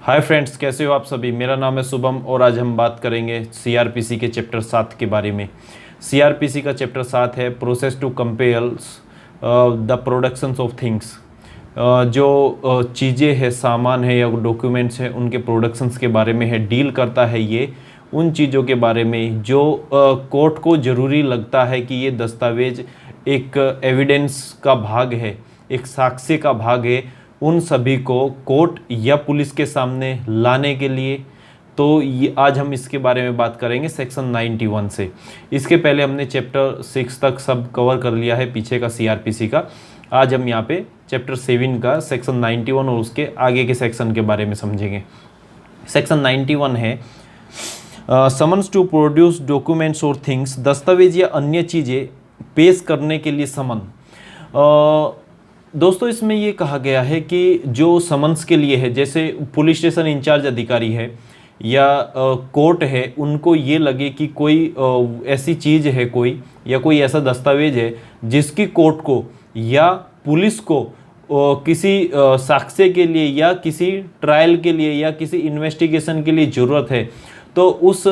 Hi friends, कैसे हो आप सभी। मेरा नाम है शुभम और आज हम बात करेंगे सीआरपीसी के चैप्टर 7 के बारे में। सीआरपीसी का चैप्टर 7 है process to compares the productions of things. जो चीज़ें हैं, सामान है या डॉक्यूमेंट्स हैं, उनके प्रोडक्शंस के बारे में है। डील करता है ये उन चीज़ों के बारे में जो कोर्ट को ज़रूरी लगता है कि ये दस्तावेज एक एविडेंस का भाग है, एक साक्ष्य का भाग है, उन सभी को कोर्ट या पुलिस के सामने लाने के लिए। तो ये आज हम इसके बारे में बात करेंगे सेक्शन 91 से। इसके पहले हमने चैप्टर 6 तक सब कवर कर लिया है पीछे का सीआरपीसी का। आज हम यहाँ पे चैप्टर 7 का सेक्शन 91 और उसके आगे के सेक्शन के बारे में समझेंगे। सेक्शन 91 है समन्स टू प्रोड्यूस डॉक्यूमेंट्स और थिंग्स, दस्तावेज या अन्य चीज़ें पेश करने के लिए समन। दोस्तों, इसमें ये कहा गया है कि जो समन्स के लिए है, जैसे पुलिस स्टेशन इंचार्ज अधिकारी है या कोर्ट है, उनको ये लगे कि कोई ऐसी चीज़ है कोई या कोई ऐसा दस्तावेज है जिसकी कोर्ट को या पुलिस को किसी साक्ष्य के लिए या किसी ट्रायल के लिए या किसी इन्वेस्टिगेशन के लिए ज़रूरत है, तो उस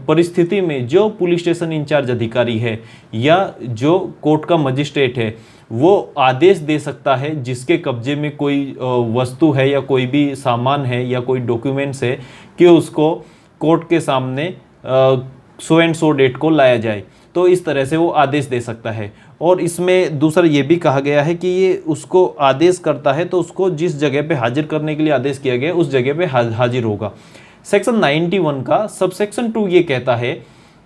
परिस्थिति में जो पुलिस स्टेशन इंचार्ज अधिकारी है या जो कोर्ट का मजिस्ट्रेट है वो आदेश दे सकता है जिसके कब्जे में कोई वस्तु है या कोई भी सामान है या कोई डॉक्यूमेंट्स है कि उसको कोर्ट के सामने सो एंड सो डेट को लाया जाए। तो इस तरह से वो आदेश दे सकता है। और इसमें दूसरा ये भी कहा गया है कि ये उसको आदेश करता है तो उसको जिस जगह पे हाजिर करने के लिए आदेश किया गया उस जगह पे हाजिर होगा। सेक्शन 91 का सबसेक्शन 2 ये कहता है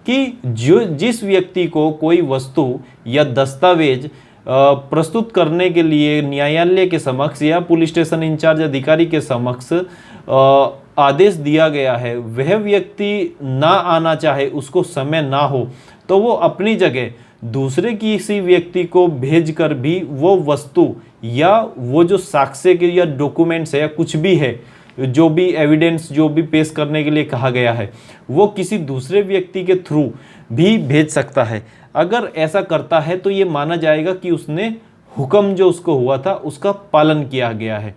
कि जिस व्यक्ति को कोई वस्तु या दस्तावेज प्रस्तुत करने के लिए न्यायालय के समक्ष या पुलिस स्टेशन इंचार्ज अधिकारी के समक्ष आदेश दिया गया है, वह व्यक्ति ना आना चाहे, उसको समय ना हो, तो वो अपनी जगह दूसरे किसी व्यक्ति को भेजकर भी वो वस्तु या वो जो साक्ष्य के या डॉक्यूमेंट्स है या कुछ भी है, जो भी एविडेंस जो भी पेश करने के लिए कहा गया है, वो किसी दूसरे व्यक्ति के थ्रू भी भेज सकता है। अगर ऐसा करता है तो ये माना जाएगा कि उसने हुक्म जो उसको हुआ था उसका पालन किया गया है।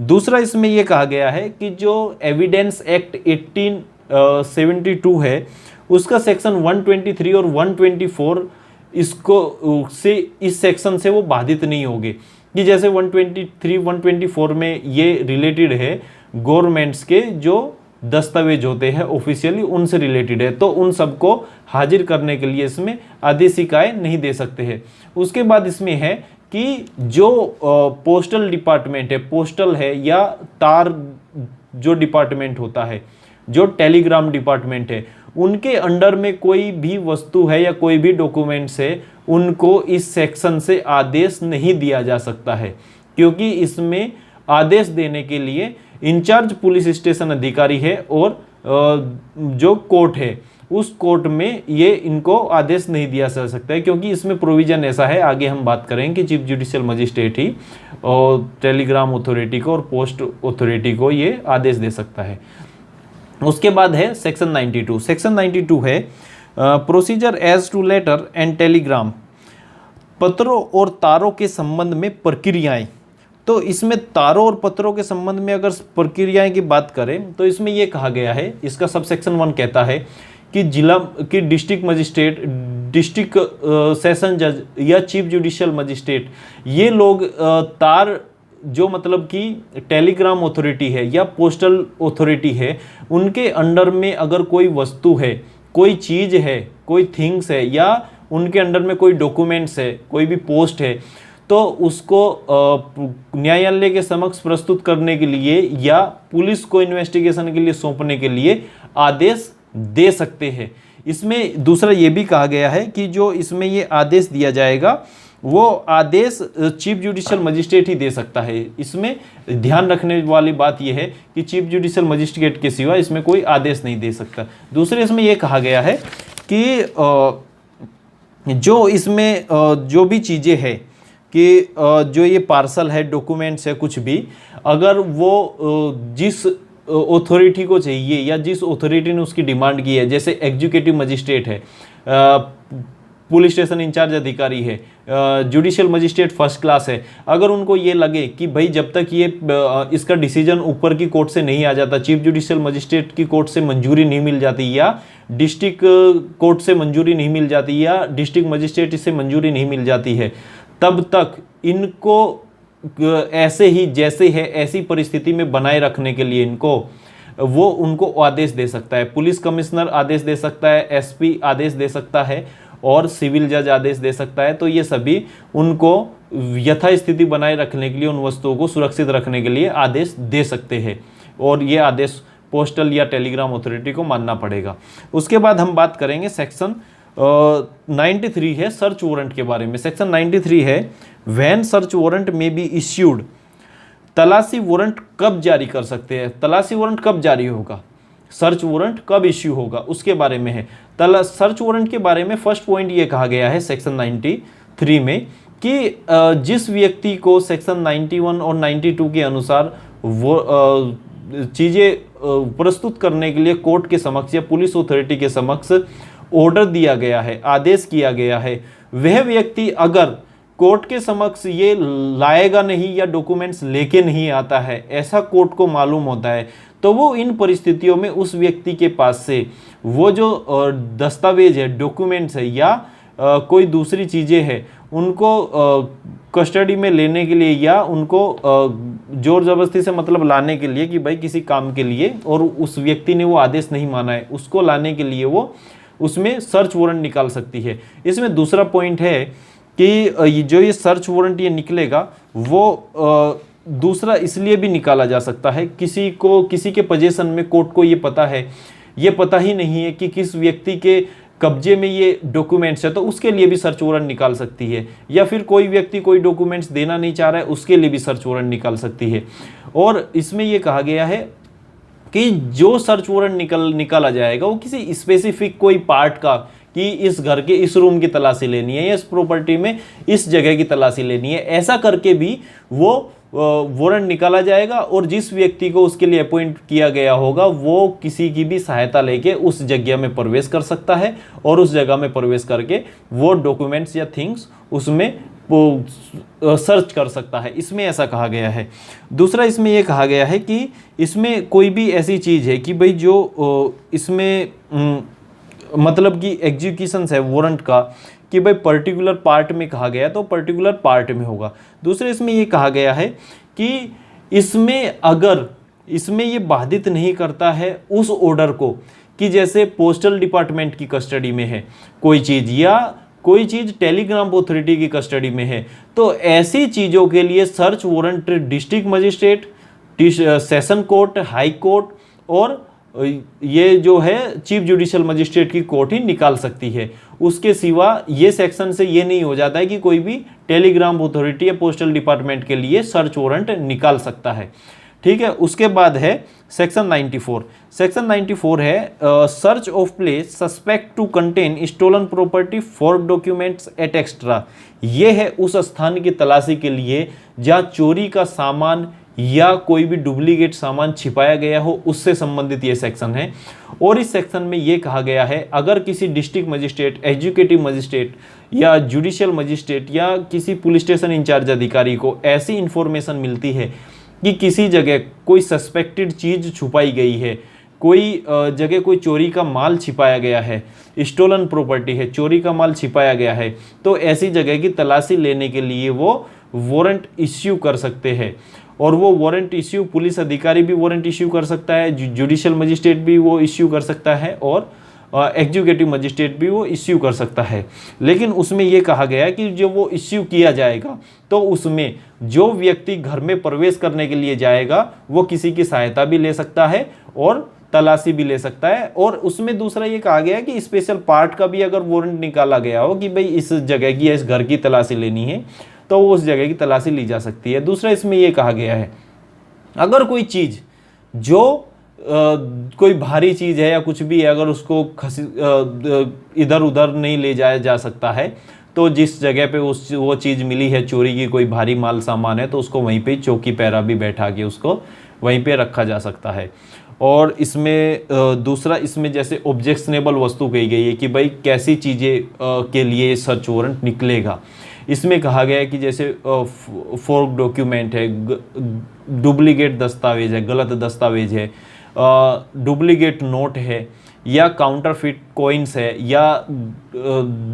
दूसरा इसमें यह कहा गया है कि जो एविडेंस एक्ट 1872 है उसका सेक्शन 123 और 124 इसको से इस सेक्शन से वो बाधित नहीं होंगे। कि जैसे 123 124 में ये रिलेटेड है गवर्नमेंट्स के जो दस्तावेज होते हैं ऑफिशियली, उनसे रिलेटेड है, तो उन सबको हाजिर करने के लिए इसमें आदेशिकाएं नहीं दे सकते हैं। उसके बाद इसमें है कि जो पोस्टल डिपार्टमेंट है, पोस्टल है या तार जो डिपार्टमेंट होता है, जो टेलीग्राम डिपार्टमेंट है, उनके अंडर में कोई भी वस्तु है या कोई भी डॉक्यूमेंट्स है, उनको इस सेक्शन से आदेश नहीं दिया जा सकता है, क्योंकि इसमें आदेश देने के लिए इंचार्ज पुलिस स्टेशन अधिकारी है और जो कोर्ट है उस कोर्ट में ये इनको आदेश नहीं दिया जा सकता है, क्योंकि इसमें प्रोविजन ऐसा है, आगे हम बात करेंगे कि चीफ जुडिशियल मजिस्ट्रेट ही और टेलीग्राम अथॉरिटी को और पोस्ट अथॉरिटी को ये आदेश दे सकता है। उसके बाद है सेक्शन 92। सेक्शन 92 है procedure as to letter and telegram, पत्रों और तारों के संबंध में प्रक्रियाएं। तो इसमें तारों और पत्रों के संबंध में अगर प्रक्रियाएं की बात करें तो इसमें यह कहा गया है, इसका सबसेक्शन 1 कहता है कि जिला की डिस्ट्रिक्ट मजिस्ट्रेट, डिस्ट्रिक्ट सेशन जज या चीफ जुडिशियल मजिस्ट्रेट, ये लोग तार जो मतलब कि टेलीग्राम अथॉरिटी है या पोस्टल अथॉरिटी है, उनके अंडर में अगर कोई वस्तु है, कोई चीज़ है, कोई थिंग्स है या उनके अंडर में कोई डॉक्यूमेंट्स है, कोई भी पोस्ट है, तो उसको न्यायालय के समक्ष प्रस्तुत करने के लिए या पुलिस को इन्वेस्टिगेशन के लिए सौंपने के लिए आदेश दे सकते हैं। इसमें दूसरा ये भी कहा गया है कि जो इसमें ये आदेश दिया जाएगा वो आदेश चीफ जुडिशियल मजिस्ट्रेट ही दे सकता है। इसमें ध्यान रखने वाली बात यह है कि चीफ जुडिशियल मजिस्ट्रेट के सिवा इसमें कोई आदेश नहीं दे सकता। दूसरे इसमें यह कहा गया है कि जो इसमें जो भी चीज़ें हैं कि जो ये पार्सल है, डॉक्यूमेंट्स है, कुछ भी, अगर वो जिस अथॉरिटी को चाहिए या जिस अथॉरिटी ने उसकी डिमांड की है, जैसे एग्जीक्यूटिव मजिस्ट्रेट है, पुलिस स्टेशन इंचार्ज अधिकारी है, जुडिशियल मजिस्ट्रेट फर्स्ट क्लास है, अगर उनको ये लगे कि भाई जब तक ये इसका डिसीजन ऊपर की कोर्ट से नहीं आ जाता, चीफ जुडिशियल मजिस्ट्रेट की कोर्ट से मंजूरी नहीं मिल जाती, या डिस्ट्रिक्ट कोर्ट से मंजूरी नहीं मिल जाती, या डिस्ट्रिक्ट मजिस्ट्रेट से मंजूरी नहीं मिल जाती है, तब तक इनको ऐसे ही जैसे है ऐसी परिस्थिति में बनाए रखने के लिए वो उनको आदेश दे सकता है। पुलिस कमिश्नर आदेश दे सकता है, एसपी आदेश दे सकता है और सिविल जज आदेश दे सकता है। तो ये सभी उनको यथास्थिति बनाए रखने के लिए, उन वस्तुओं को सुरक्षित रखने के लिए आदेश दे सकते हैं, और ये आदेश पोस्टल या टेलीग्राम अथॉरिटी को मानना पड़ेगा। उसके बाद हम बात करेंगे सेक्शन 93 है सर्च वारंट के बारे में। सेक्शन 93 है व्हेन सर्च वारंट में बी इश्यूड, तलाशी वारंट कब जारी कर सकते हैं, तलाशी वारंट कब जारी होगा, सर्च वारंट कब इश्यू होगा, उसके बारे में है। सर्च वारंट के बारे में फर्स्ट पॉइंट ये कहा गया है सेक्शन 93 में कि जिस व्यक्ति को सेक्शन 91 और 92 के अनुसार वो चीज़ें प्रस्तुत करने के लिए कोर्ट के समक्ष या पुलिस अथॉरिटी के समक्ष ऑर्डर दिया गया है, आदेश किया गया है, वह व्यक्ति अगर कोर्ट के समक्ष ये लाएगा नहीं या डॉक्यूमेंट्स लेके नहीं आता है, ऐसा कोर्ट को मालूम होता है, तो वो इन परिस्थितियों में उस व्यक्ति के पास से वो जो दस्तावेज है, डॉक्यूमेंट्स है या कोई दूसरी चीज़ें हैं, उनको कस्टडी में लेने के लिए या उनको जोर ज़बरदस्ती से मतलब लाने के लिए कि भाई किसी काम के लिए, और उस व्यक्ति ने वो आदेश नहीं माना है, उसको लाने के लिए वो उसमें सर्च वारंट निकाल सकती है। इसमें दूसरा पॉइंट है कि जो ये सर्च वारंट ये निकलेगा वो दूसरा इसलिए भी निकाला जा सकता है, किसी के पोजीशन में कोर्ट को ये पता है, ये पता ही नहीं है कि किस व्यक्ति के कब्जे में ये डॉक्यूमेंट्स है, तो उसके लिए भी सर्च वारंट निकाल सकती है, या फिर कोई व्यक्ति कोई डॉक्यूमेंट्स देना नहीं चाह रहा है, उसके लिए भी सर्च वारंट निकाल सकती है। और इसमें ये कहा गया है कि जो सर्च वारंट निकाला जाएगा वो किसी स्पेसिफिक कोई पार्ट का, कि इस घर के इस रूम की तलाशी लेनी है या इस प्रॉपर्टी में इस जगह की तलाशी लेनी है, ऐसा करके भी वो वारंट निकाला जाएगा, और जिस व्यक्ति को उसके लिए अपॉइंट किया गया होगा वो किसी की भी सहायता लेके उस जगह में प्रवेश कर सकता है, और उस जगह में प्रवेश करके वो डॉक्यूमेंट्स या थिंग्स उसमें सर्च कर सकता है। इसमें ऐसा कहा गया है। दूसरा इसमें यह कहा गया है कि इसमें कोई भी ऐसी चीज़ है कि भाई जो इसमें मतलब कि एग्जीक्यूशन है वारंट का, कि भाई पर्टिकुलर पार्ट में कहा गया तो पर्टिकुलर पार्ट में होगा। दूसरे इसमें ये कहा गया है कि इसमें अगर इसमें ये बाधित नहीं करता है उस ऑर्डर को, कि जैसे पोस्टल डिपार्टमेंट की कस्टडी में है कोई चीज़, या कोई चीज़ टेलीग्राम अथॉरिटी की कस्टडी में है, तो ऐसी चीज़ों के लिए search warrant district magistrate, session court, high court और ये जो है चीफ जुडिशियल मजिस्ट्रेट की कोर्ट ही निकाल सकती है। उसके सिवा ये सेक्शन से ये नहीं हो जाता है कि कोई भी टेलीग्राम अथॉरिटी या पोस्टल डिपार्टमेंट के लिए सर्च वारंट निकाल सकता है। ठीक है। उसके बाद है सेक्शन 94। सेक्शन 94 है search of place suspect to contain stolen property for documents etcetera. ये है उस स्थान की तलाशी के लिए जहाँ चोरी का सामान या कोई भी डुप्लीकेट सामान छिपाया गया हो, उससे संबंधित ये सेक्शन है। और इस सेक्शन में ये कहा गया है अगर किसी डिस्ट्रिक्ट मजिस्ट्रेट, एग्जीक्यूटिव मजिस्ट्रेट या जुडिशियल मजिस्ट्रेट या किसी पुलिस स्टेशन इंचार्ज अधिकारी को ऐसी इंफॉर्मेशन मिलती है कि किसी जगह कोई सस्पेक्टेड चीज़ छुपाई गई है, कोई जगह कोई चोरी का माल छिपाया गया है, स्टोलन प्रॉपर्टी है, चोरी का माल छिपाया गया है, तो ऐसी जगह की तलाशी लेने के लिए वो वारंट इश्यू कर सकते हैं। और वो वारंट इश्यू पुलिस अधिकारी भी वारंट इश्यू कर सकता है, जुडिशियल मजिस्ट्रेट भी वो इश्यू कर सकता है और एग्जीक्यूटिव मजिस्ट्रेट भी वो इश्यू कर सकता है। लेकिन उसमें ये कहा गया है कि जो वो इश्यू किया जाएगा तो उसमें जो व्यक्ति घर में प्रवेश करने के लिए जाएगा वो किसी की सहायता भी ले सकता है और तलाशी भी ले सकता है। और उसमें दूसरा ये कहा गया है कि स्पेशल पार्ट का भी अगर वारंट निकाला गया हो कि भाई इस जगह की इस घर की तलाशी लेनी है तो वो उस जगह की तलाशी ली जा सकती है। दूसरा इसमें ये कहा गया है अगर कोई चीज़ जो कोई भारी चीज़ है या कुछ भी है, अगर उसको इधर उधर नहीं ले जाया जा सकता है तो जिस जगह पे वो चीज़ मिली है, चोरी की कोई भारी माल सामान है, तो उसको वहीं पे चौकी पैरा भी बैठा के उसको वहीं पे रखा जा सकता है। और इसमें दूसरा, इसमें जैसे ऑब्जेक्शनेबल वस्तु कही गई है कि भाई कैसी चीज़ें के लिए सर्च वारंट निकलेगा। इसमें कहा गया है कि जैसे फोर्क डॉक्यूमेंट है, डुप्लीकेट दस्तावेज है, गलत दस्तावेज है, डुप्लीकेट नोट है, या काउंटरफिट कॉइन्स है, या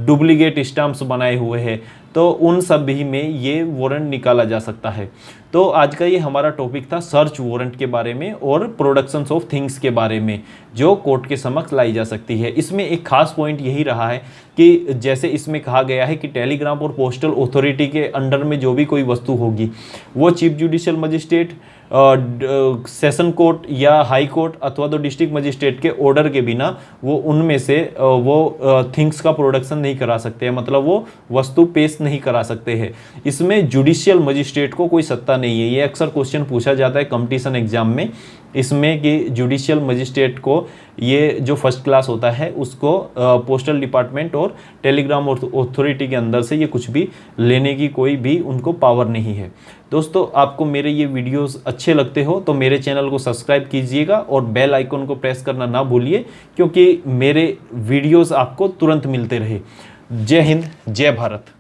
डुप्लीकेट स्टैम्प्स बनाए हुए हैं, तो उन सब भी में ये वारंट निकाला जा सकता है। तो आज का ये हमारा टॉपिक था सर्च वारंट के बारे में और प्रोडक्शंस ऑफ थिंग्स के बारे में जो कोर्ट के समक्ष लाई जा सकती है। इसमें एक खास पॉइंट यही रहा है कि जैसे इसमें कहा गया है कि टेलीग्राफ और पोस्टल अथॉरिटी के अंडर में जो भी कोई वस्तु होगी वो chief judicial magistrate, session court या हाई कोर्ट अथवा तो डिस्ट्रिक्ट मजिस्ट्रेट के ऑर्डर के बिना वो उनमें से वो थिंग्स का प्रोडक्शन नहीं करा सकते हैं, मतलब वो वस्तु पेश नहीं करा सकते हैं। इसमें जुडिशियल मजिस्ट्रेट को कोई सत्ता नहीं है। ये अक्सर क्वेश्चन पूछा जाता है कंपटीशन एग्जाम में, इसमें कि जुडिशियल मजिस्ट्रेट को ये जो फर्स्ट क्लास होता है उसको पोस्टल डिपार्टमेंट और टेलीग्राम अथॉरिटी के अंदर से ये कुछ भी लेने की कोई भी उनको पावर नहीं है। दोस्तों, आपको मेरे ये वीडियोस अच्छे लगते हो तो मेरे चैनल को सब्सक्राइब कीजिएगा और बेल आइकन को प्रेस करना ना भूलिए, क्योंकि मेरे वीडियोस आपको तुरंत मिलते रहे। जय हिंद, जय भारत।